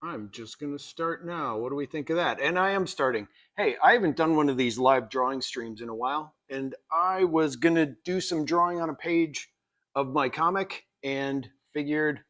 I'm just going to start now. What do we think of that? And I am starting. Hey, I haven't done one of these live drawing streams in a while, and I was going to do some drawing on a page of my comic and figured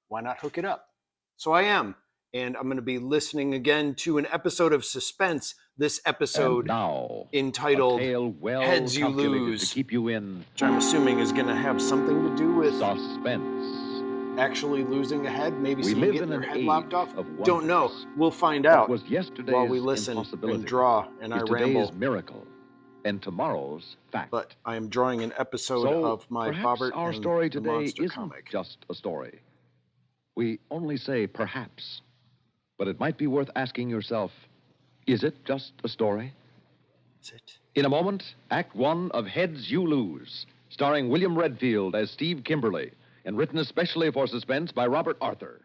why not hook it up? So I am. And I'm going to be listening again to an episode of Suspense. This episode And now, entitled a tale well Heads You calculated Lose, to keep you in which I'm assuming is going to have something to do with suspense. actually losing a head, maybe We someone live getting in their an head age lopped off. of Don't know. wonders. We'll find What out was yesterday's while we listen impossibility and draw and I is ramble. today's miracle and tomorrow's fact. But I am drawing an episode So of my perhaps Bobbert our and story the today Monster isn't comic. just a story. We only say perhaps, but it might be worth asking yourself, is it just a story? Is it? In a moment, Act One of Heads You Lose, starring William Redfield as Steve Kimberly, and written especially for Suspense by Robert Arthur.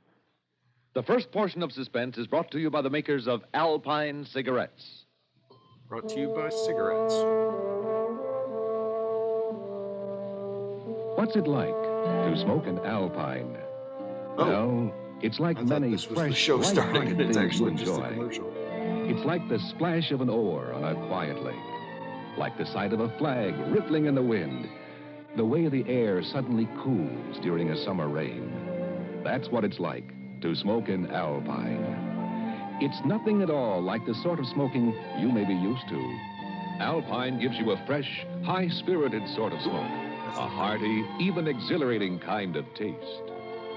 The first portion of Suspense is brought to you by the makers of Alpine cigarettes. Brought to you by cigarettes. What's it like to smoke an Alpine? Oh, Well, it's like I thought many this was the fresh, show starting light-hearted and it's things you actually just a enjoy. commercial. It's like the splash of an oar on a quiet lake, like the sight of a flag rippling in the wind, the way the air suddenly cools during a summer rain. That's what it's like to smoke an Alpine. It's nothing at all like the sort of smoking you may be used to. Alpine gives you a fresh, high-spirited sort of smoke, a hearty, even exhilarating kind of taste.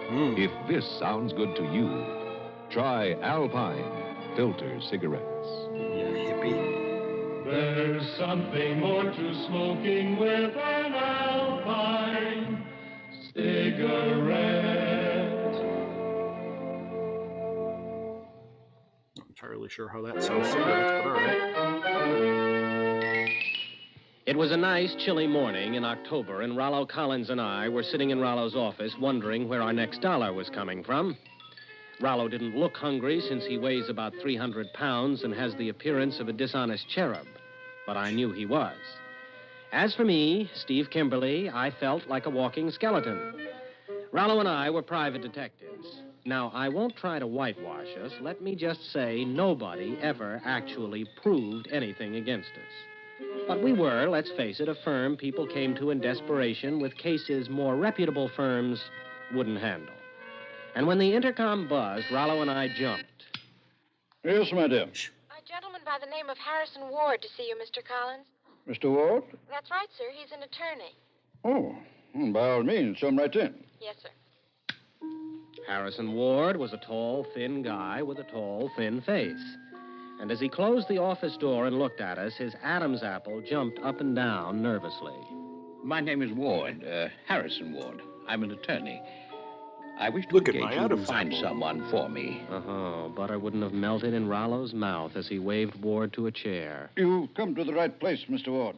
If this sounds good to you, try Alpine Filter Cigarettes. Yeah, hippie. There's something more to smoking with an Alpine cigarette. Not entirely sure how that sells cigarettes, but all right. It was a nice, chilly morning in October, and Rollo Collins and I were sitting in Rollo's office wondering where our next dollar was coming from. Rollo didn't look hungry since he weighs about 300 pounds and has the appearance of a dishonest cherub, but I knew he was. As for me, Steve Kimberly, I felt like a walking skeleton. Rollo and I were private detectives. Now, I won't try to whitewash us. Let me just say nobody ever actually proved anything against us. But we were, let's face it, a firm people came to in desperation with cases more reputable firms wouldn't handle. And when the intercom buzzed, Rollo and I jumped. Yes, madam. A gentleman by the name of Harrison Ward to see you, Mr. Collins. Mr. Ward? That's right, sir. He's an attorney. Oh, by all means, come right in. Yes, sir. Harrison Ward was a tall, thin guy with a tall, thin face. And as he closed the office door and looked at us, his Adam's apple jumped up and down nervously. My name is Ward, Harrison Ward. I'm an attorney. I wish to Look at engage my you to Adam's find apple. someone for me. Oh, butter wouldn't have melted in Rollo's mouth as he waved Ward to a chair. You've come to the right place, Mr. Ward.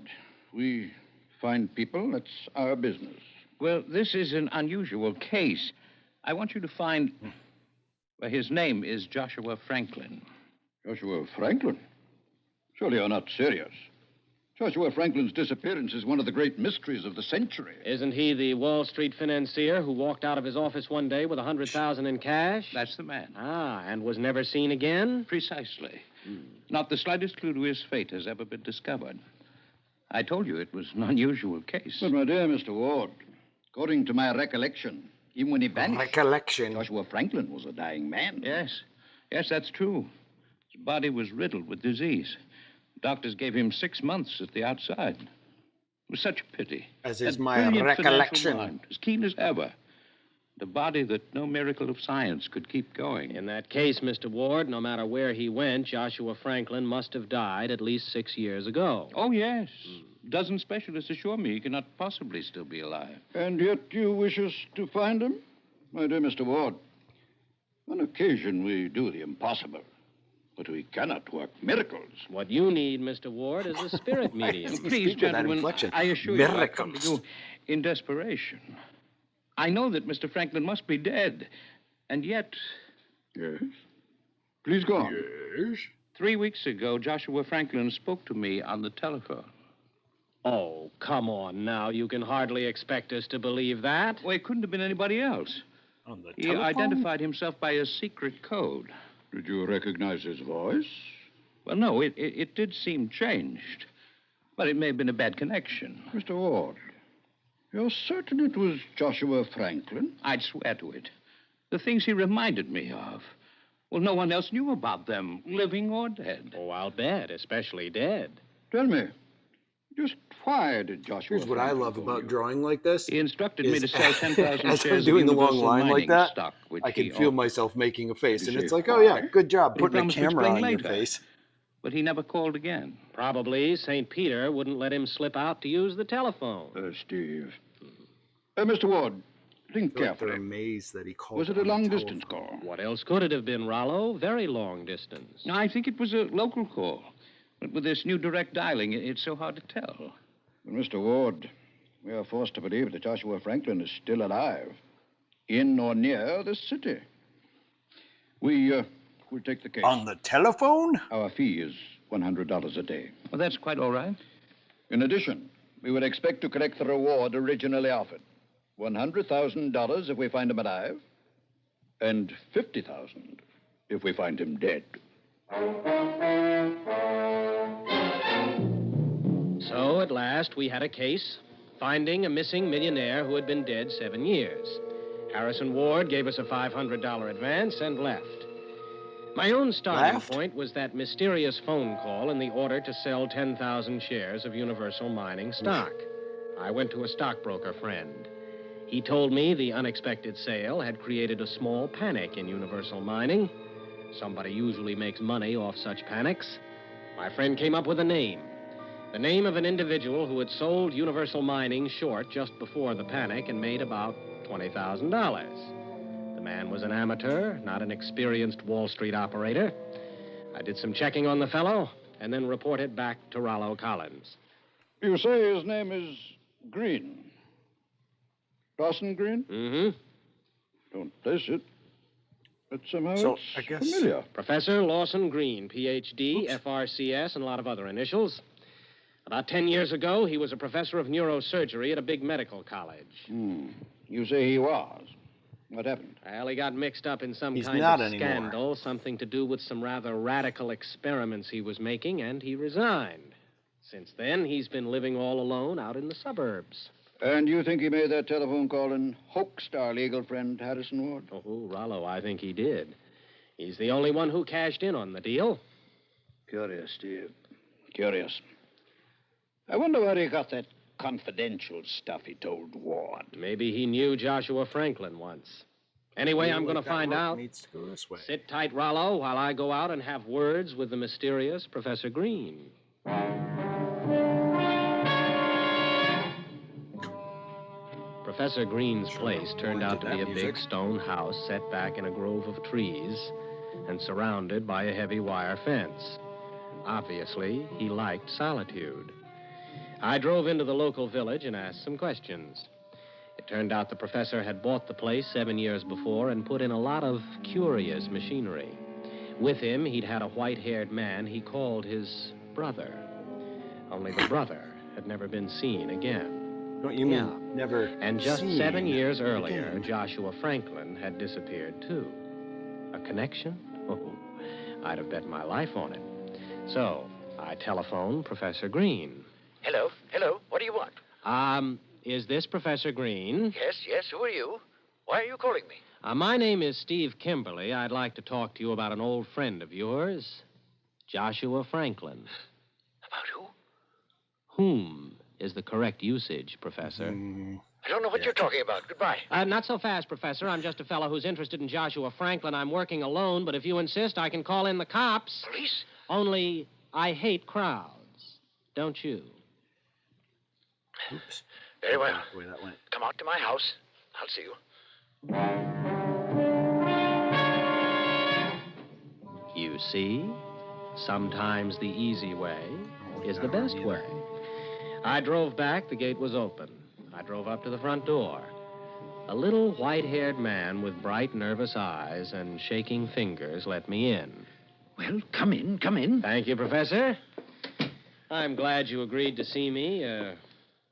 We find people, that's our business. Well, this is an unusual case. I want you to find... Well, his name is Joshua Franklin. Joshua Franklin? Surely you're not serious. Joshua Franklin's disappearance is one of the great mysteries of the century. Isn't he the Wall Street financier who walked out of his office one day with $100,000 in cash? That's the man. Ah, and was never seen again? Precisely. Not the slightest clue to his fate has ever been discovered. I told you it was an unusual case. But, my dear Mr. Ward, according to my recollection, even when he vanished, Recollection. Joshua Franklin was a dying man. Yes. Yes, that's true. His body was riddled with disease. Doctors gave him 6 months at the outside. It was such a pity. As is That my brilliant financial recollection. mind, as keen as ever. The body that no miracle of science could keep going. In that case, Mr. Ward, no matter where he went, Joshua Franklin must have died at least 6 years ago. Oh, yes. Dozen specialists assure me he cannot possibly still be alive. And yet you wish us to find him? My dear Mr. Ward, on occasion we do the impossible, but we cannot work miracles. What you need, Mr. Ward, is a spirit medium. Speak Please, with that gentlemen, inflection. I assure you I come to Miracles. you in desperation. I know that Mr. Franklin must be dead, and yet Yes? Please go on. Yes? 3 weeks ago, Joshua Franklin spoke to me on the telephone. Oh, come on now. You can hardly expect us to believe that. Well, it couldn't have been anybody else. On the He telephone? identified himself by a secret code. Did you recognize his voice? Well, no, it did seem changed. But it may have been a bad connection. Mr. Ward, you're certain it was Joshua Franklin? I'd swear to it. The things he reminded me of. Well, no one else knew about them, living or dead. Oh, I'll bet, especially dead. Tell me, just why did Joshua Here's what I Franklin love call about you? drawing like this. He instructed me is to sell 10,000 as shares I'm doing of a long Universal line like Mining that, stock, which I can he feel owned. myself making a face, Did and you it's say like, oh yeah, why? good job But he putting a promised to camera explain on your later. face. But he never called again. Probably St. Peter wouldn't let him slip out to use the telephone. Steve. Mr. Ward, think I feel like they're carefully. amazed that he called. Was it a on the long-distance telephone. call? What else could it have been, Rollo? Very long distance. No, I think it was a local call. But with this new direct dialing, it's so hard to tell. But Mr. Ward, we are forced to believe that Joshua Franklin is still alive, in or near this city. We'll take the case. On the telephone? Our fee is $100 a day. Well, that's quite all right. In addition, we would expect to collect the reward originally offered. $100,000 if we find him alive, and $50,000 if we find him dead. So, at last, we had a case, finding a missing millionaire who had been dead 7 years. Harrison Ward gave us a $500 advance and left. My own starting Left? point was that mysterious phone call and the order to sell 10,000 shares of Universal Mining stock. I went to a stockbroker friend. He told me the unexpected sale had created a small panic in Universal Mining. Somebody usually makes money off such panics. My friend came up with a name. The name of an individual who had sold Universal Mining short just before the panic and made about $20,000. The man was an amateur, not an experienced Wall Street operator. I did some checking on the fellow and then reported back to Rollo Collins. You say his name is Green. Dawson Green? Mm-hmm. Don't place it. But somehow So, it's I guess- familiar. Professor Lawson Green, Ph.D., FRCS, and a lot of other initials. About 10 years ago, he was a professor of neurosurgery at a big medical college. You say he was. What happened? Well, he got mixed up in some He's kind not of anymore. scandal, something to do with some rather radical experiments he was making, and he resigned. Since then, he's been living all alone out in the suburbs. And you think he made that telephone call and hoaxed our legal friend, Harrison Ward? Oh, Rollo, I think he did. He's the only one who cashed in on the deal. Curious, Steve. Curious. I wonder where he got that confidential stuff he told Ward. Maybe he knew Joshua Franklin once. Anyway, I'm going to That find rope out. Needs to go this way. Sit tight, Rollo, while I go out and have words with the mysterious Professor Green. Professor Green's place turned out to be a big stone house set back in a grove of trees and surrounded by a heavy wire fence. Obviously, he liked solitude. I drove into the local village and asked some questions. It turned out the professor had bought the place 7 years before and put in a lot of curious machinery. With him, he'd had a white-haired man he called his brother. Only the brother had never been seen again. Don't you mean Yeah. never? And just seen 7 years earlier, again? Joshua Franklin had disappeared, too. A connection? Oh, I'd have bet my life on it. So, I telephoned Professor Green. Hello. What do you want? Is this Professor Green? Yes. Who are you? Why are you calling me? My name is Steve Kimberly. I'd like to talk to you about an old friend of yours, Joshua Franklin. About who? Whom is the correct usage, Professor? I don't know what you're talking about. Goodbye. Not so fast, Professor. I'm just a fellow who's interested in Joshua Franklin. I'm working alone, but if you insist, I can call in the cops. Police? Only, I hate crowds. Don't you? Oops. Very well. The way that went. Come out to my house. I'll see you. You see, sometimes the easy way is the best way. I drove back. The gate was open. I drove up to the front door. A little white-haired man with bright, nervous eyes and shaking fingers let me in. Well, come in. Thank you, Professor. I'm glad you agreed to see me,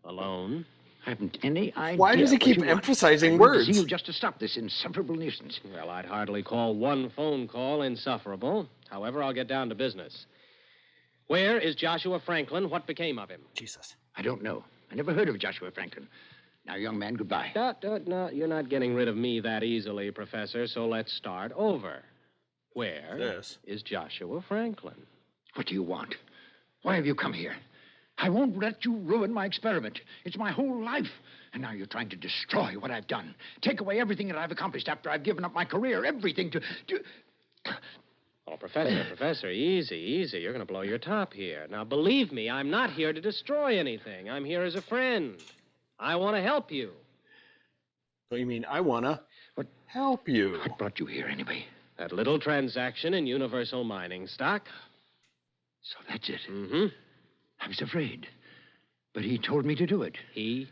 alone. I haven't any idea. Why does he what keep you want. emphasizing I went to see words? you just to stop this insufferable nuisance. Well, I'd hardly call one phone call insufferable. However, I'll get down to business. Where is Joshua Franklin? What became of him? Jesus. I don't know. I never heard of Joshua Franklin. Now, young man, goodbye. No, you're not getting rid of me that easily, Professor, so let's start over. Where is Joshua Franklin? What do you want? Why have you come here? I won't let you ruin my experiment. It's my whole life. And now you're trying to destroy what I've done. Take away everything that I've accomplished after I've given up my career, everything to... Oh, Professor, easy. You're going to blow your top here. Now, believe me, I'm not here to destroy anything. I'm here as a friend. I want to help you. What do you mean, I want to help you? What brought you here, anyway? That little transaction in Universal Mining stock. So that's it. Mm-hmm. I was afraid. But he told me to do it. He?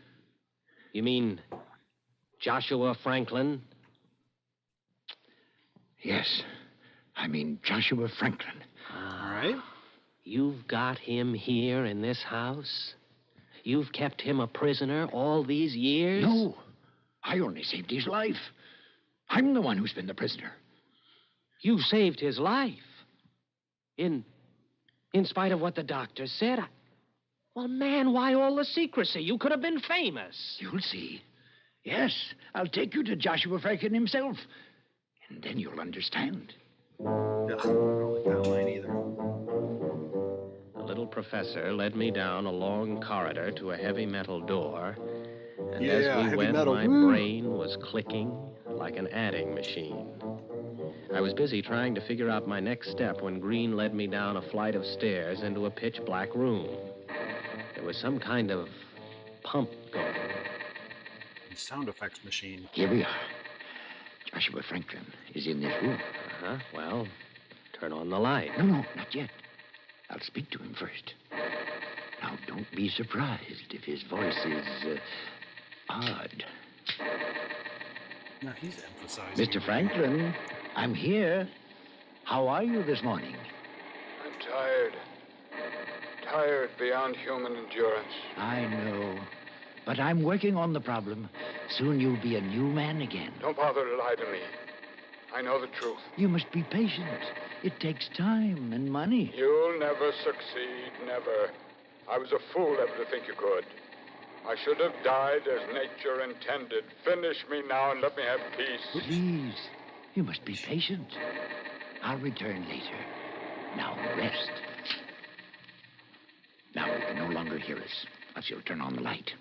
You mean Joshua Franklin? Yes. I mean Joshua Franklin. All right. You've got him here in this house? You've kept him a prisoner all these years? No. I only saved his life. I'm the one who's been the prisoner. You saved his life? In spite of what the doctor said? Well, man, why all the secrecy? You could have been famous. You'll see. Yes, I'll take you to Joshua Franklin himself. And then you'll understand. Ugh, I don't like that line either. The little professor led me down a long corridor to a heavy metal door. And Yeah, as we heavy went, metal. my Woo. brain was clicking like an adding machine. I was busy trying to figure out my next step when Green led me down a flight of stairs into a pitch-black room. There was some kind of pump going. Sound effects machine. Here we are. Joshua Franklin is in this room. Uh-huh. Well, turn on the light. No, not yet. I'll speak to him first. Now, don't be surprised if his voice is odd. Now he's emphasizing. Mr. Franklin, I'm here. How are you this morning? I'm tired. Tired beyond human endurance. I know. But I'm working on the problem. Soon you'll be a new man again. Don't bother to lie to me. I know the truth. You must be patient. It takes time and money. You'll never succeed, never. I was a fool ever to think you could. I should have died as nature intended. Finish me now and let me have peace. Please, you must be patient. I'll return later. Now rest. Now you can no longer hear us. I shall turn on the light.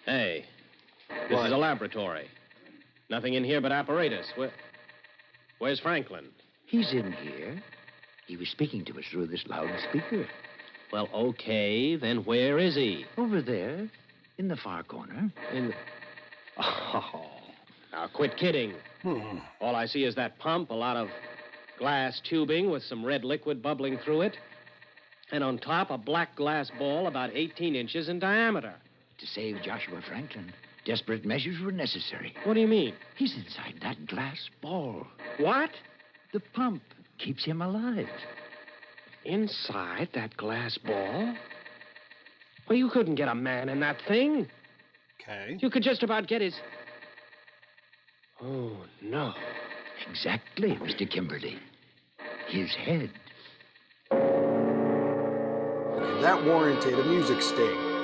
Hey, this is a laboratory. Nothing in here but apparatus. Where's Franklin? He's in here. He was speaking to us through this loudspeaker. Well, okay, then where is he? Over there, in the far corner. Oh, now quit kidding. All I see is that pump, a lot of glass tubing with some red liquid bubbling through it, and on top a black glass ball about 18 inches in diameter. To save Joshua Franklin, desperate measures were necessary. What do you mean? He's inside that glass ball. What? The pump keeps him alive. Inside that glass ball? Well, you couldn't get a man in that thing. Okay. You could just about get his... Oh, no. Exactly, Mr. Kimberly. His head. That warranted a music sting.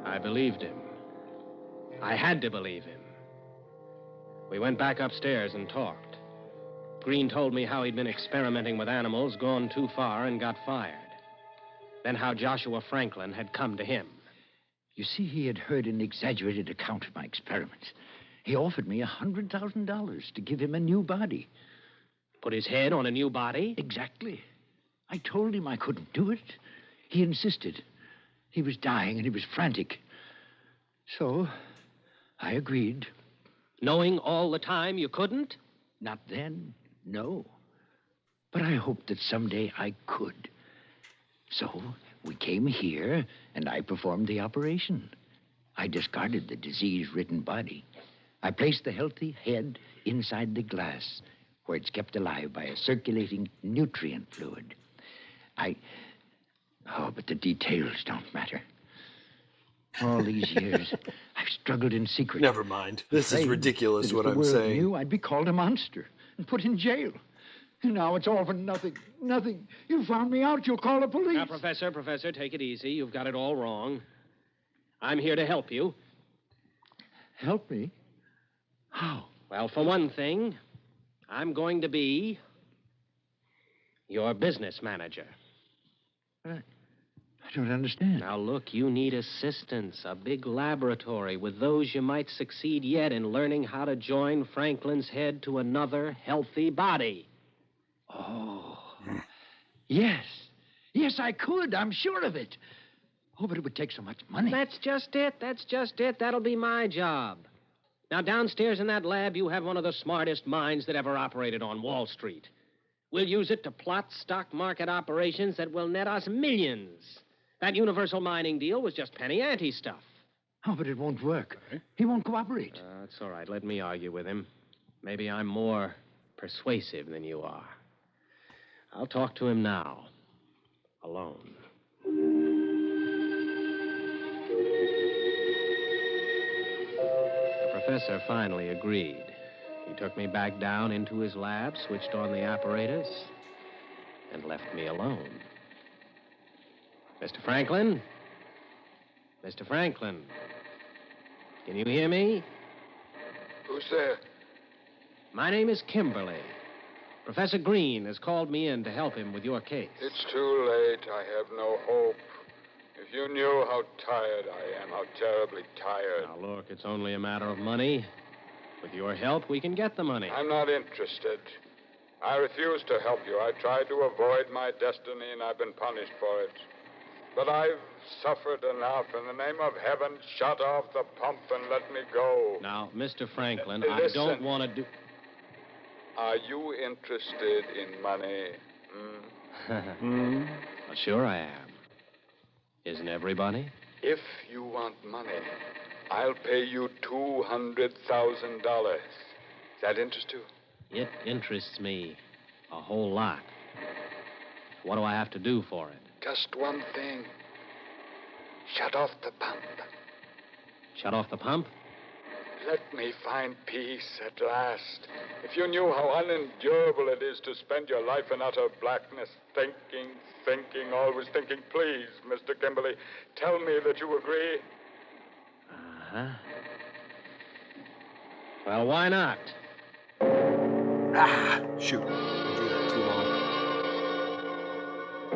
I believed him. I had to believe him. We went back upstairs and talked. Green told me how he'd been experimenting with animals, gone too far, and got fired. Then how Joshua Franklin had come to him. You see, he had heard an exaggerated account of my experiments. He offered me $100,000 to give him a new body. Put his head on a new body? Exactly. I told him I couldn't do it. He insisted. He was dying and he was frantic. So, I agreed. Knowing all the time you couldn't? Not then, no. But I hoped that someday I could. So, we came here, and I performed the operation. I discarded the disease-ridden body. I placed the healthy head inside the glass, where it's kept alive by a circulating nutrient fluid. Oh, but the details don't matter. All these years, I've struggled in secret. Never mind. This is Afraid ridiculous that what if I'm the world saying. knew, I'd be called a monster and put in jail. And now it's all for nothing. Nothing. You found me out. You'll call the police. Now, Professor, take it easy. You've got it all wrong. I'm here to help you. Help me? How? Well, for one thing, I'm going to be your business manager. I don't understand. Now, look, you need assistance, a big laboratory. With those, you might succeed yet in learning how to join Franklin's head to another healthy body. Oh. Yes. Yes, I could. I'm sure of it. Oh, but it would take so much money. That's just it. That'll be my job. Now, downstairs in that lab, you have one of the smartest minds that ever operated on Wall Street. We'll use it to plot stock market operations that will net us millions. That universal mining deal was just penny ante stuff. Oh, but it won't work. He won't cooperate. That's all right. Let me argue with him. Maybe I'm more persuasive than you are. I'll talk to him now. Alone. The professor finally agreed. He took me back down into his lab, switched on the apparatus, and left me alone. Mr. Franklin? Mr. Franklin? Can you hear me? Who's there? My name is Kimberly. Professor Green has called me in to help him with your case. It's too late. I have no hope. If you knew how tired I am, how terribly tired. Now, look, it's only a matter of money. With your help, we can get the money. I'm not interested. I refuse to help you. I tried to avoid my destiny, and I've been punished for it. But I've suffered enough. In the name of heaven, shut off the pump and let me go. Now, Mr. Franklin, Listen. I don't want to do... Are you interested in money? Well, sure I am. Isn't everybody? If you want money, I'll pay you $200,000. Does that interest you? It interests me a whole lot. What do I have to do for it? Just one thing. Shut off the pump. Shut off the pump? Let me find peace at last. If you knew how unendurable it is to spend your life in utter blackness, thinking, always thinking, please, Mr. Kimberly, tell me that you agree. Uh-huh. Well, why not? Shoot. I drew that too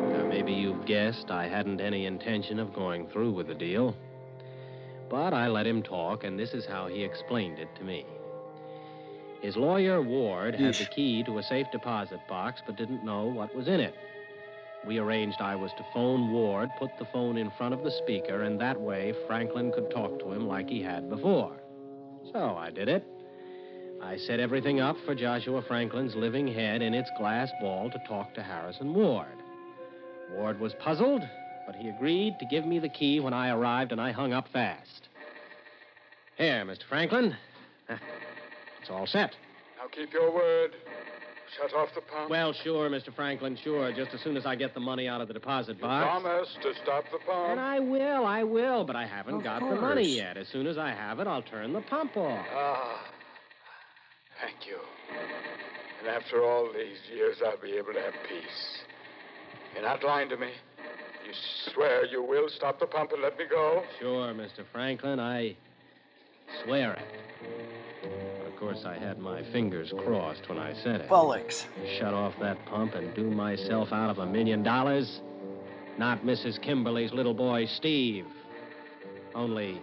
long. Now, maybe you've guessed I hadn't any intention of going through with the deal. But I let him talk, and this is how he explained it to me. His lawyer, Ward, had the key to a safe deposit box, but didn't know what was in it. We arranged I was to phone Ward, put the phone in front of the speaker, and that way Franklin could talk to him like he had before. So I did it. I set everything up for Joshua Franklin's living head in its glass ball to talk to Harrison Ward. Ward was puzzled, but he agreed to give me the key when I arrived, and I hung up fast. Here, Mr. Franklin. It's all set. Now keep your word. Shut off the pump. Well, sure, Mr. Franklin, sure. Just as soon as I get the money out of the deposit box. Promise to stop the pump. And I will, but I haven't got the money yet. As soon as I have it, I'll turn the pump off. Thank you. And after all these years, I'll be able to have peace. You're not lying to me. You swear you will stop the pump and let me go? Sure, Mr. Franklin, I swear it. But of course, I had my fingers crossed when I said it. Bollocks. Shut off that pump and do myself out of $1 million. Not Mrs. Kimberly's little boy, Steve. Only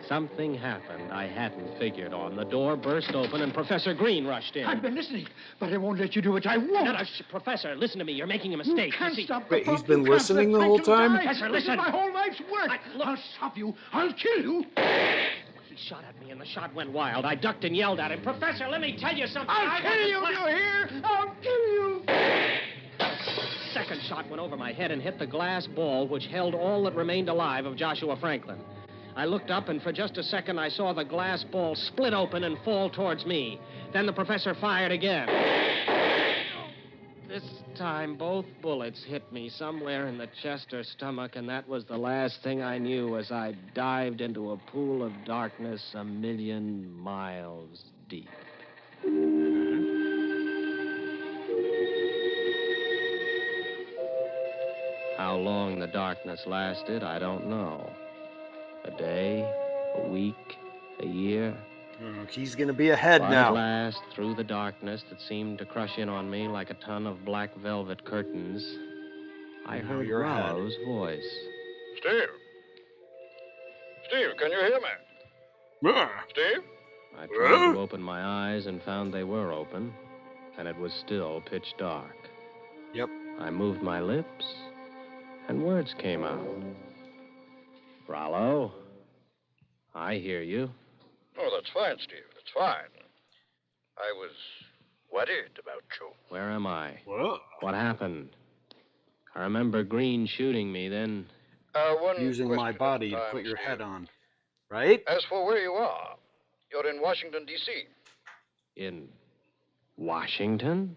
something happened I hadn't figured on. The door burst open and Professor Green rushed in. I've been listening, but I won't let you do it. I won't. No, Professor, listen to me. You're making a mistake. You can't see... stop the Wait, pump. he's been You can't listening let the whole Franklin time? die. Professor, listen. This is my whole life's work. I'll stop you. I'll kill you. He shot at me, and the shot went wild. I ducked and yelled at him. Professor, let me tell you something. I'll kill you, you hear? I'll kill you. Second shot went over my head and hit the glass ball which held all that remained alive of Joshua Franklin. I looked up, and for just a second, I saw the glass ball split open and fall towards me. Then the professor fired again. This time, both bullets hit me somewhere in the chest or stomach, and that was the last thing I knew as I dived into a pool of darkness 1,000,000 miles deep. How long the darkness lasted, I don't know. A day, a week, a year. He's going to be ahead But now. at last, through the darkness that seemed to crush in on me like a ton of black velvet curtains, I Now heard you're ahead. Rollo's voice. Steve? Steve, can you hear me? Steve? I tried to open my eyes and found they were open, and it was still pitch dark. Yep. I moved my lips, and words came out. Rollo, I hear you. Oh, that's fine, Steve. That's fine. I was worried about you. Where am I? Whoa. What happened? I remember Green shooting me, then... One Using my question body at a to time, put your Steve. head on. Right? As for where you are, you're in Washington, D.C. In Washington?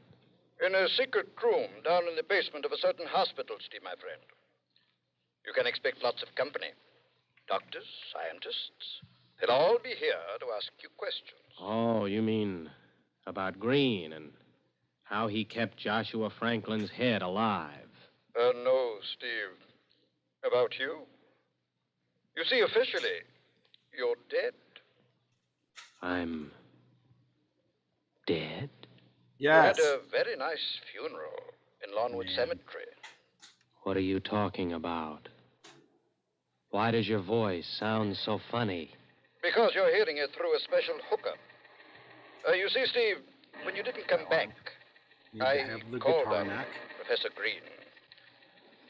In a secret room down in the basement of a certain hospital, Steve, my friend. You can expect lots of company. Doctors, scientists. They'll all be here to ask you questions. Oh, you mean about Green and how he kept Joshua Franklin's head alive. No, Steve. About you. You see, officially, you're dead. I'm dead? Yes. You had a very nice funeral in Lawnwood Cemetery. What are you talking about? Why does your voice sound so funny? Because you're hearing it through a special hookup. You see, Steve, when you didn't come back, Need to I have the called guitar on neck. Professor Green.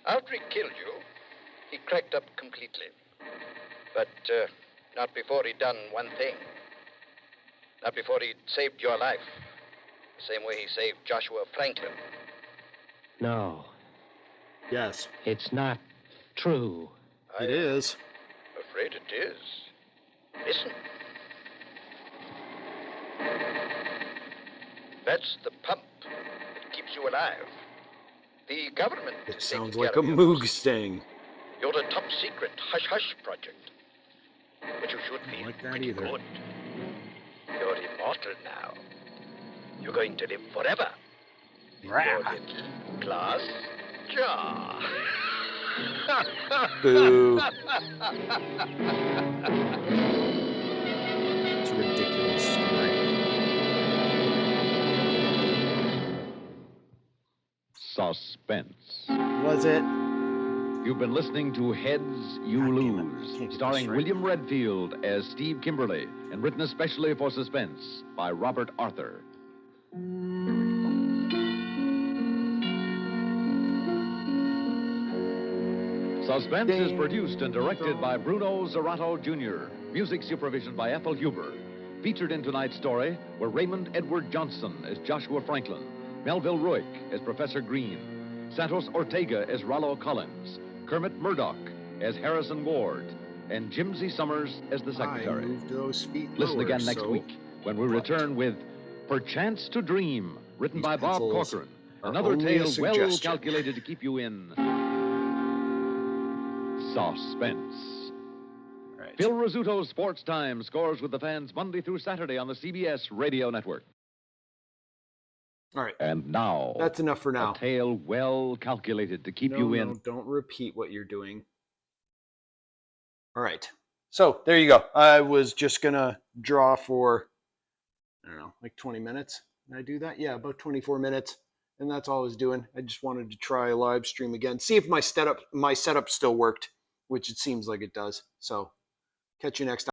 After he killed you, he cracked up completely. But not before he'd done one thing. Not before he'd saved your life. The same way he saved Joshua Franklin. No, Yes. it's not true. It is. Afraid it is. Listen. That's the pump that keeps you alive. The government It is sounds taking like care a of you. Moog sting. You're a top secret hush-hush project. But you should feel like that pretty either. good. You're immortal now. You're going to live forever. In your Rah. little glass jar. Boo. It's ridiculous. Suspense. Was it? You've been listening to Heads You God damn it. I Lose, can't get starring this right. William Redfield as Steve Kimberly, and written especially for Suspense by Robert Arthur. Suspense is produced and directed by Bruno Zerato Jr., music supervision by Ethel Huber. Featured in tonight's story were Raymond Edward Johnson as Joshua Franklin, Melville Ruick as Professor Green, Santos Ortega as Rollo Collins, Kermit Murdoch as Harrison Ward, and Jimsy Summers as the I secretary. moved those feet Listen lower, again next so week when we return with Perchance to Dream, written These by Bob pencils Corcoran. are Another only a tale well suggestion. calculated to keep you in suspense. Right. Phil Rizzuto's Sports Time scores with the fans Monday through Saturday on the CBS Radio Network. All right. And now, That's enough for now. a tale well calculated to keep No, you in. no, don't repeat what you're doing. All right. So there you go. I was just going to draw for, I don't know, like 20 minutes. Did I do that? Yeah, about 24 minutes. And that's all I was doing. I just wanted to try a live stream again. See if my setup still worked, which it seems like it does. So catch you next time.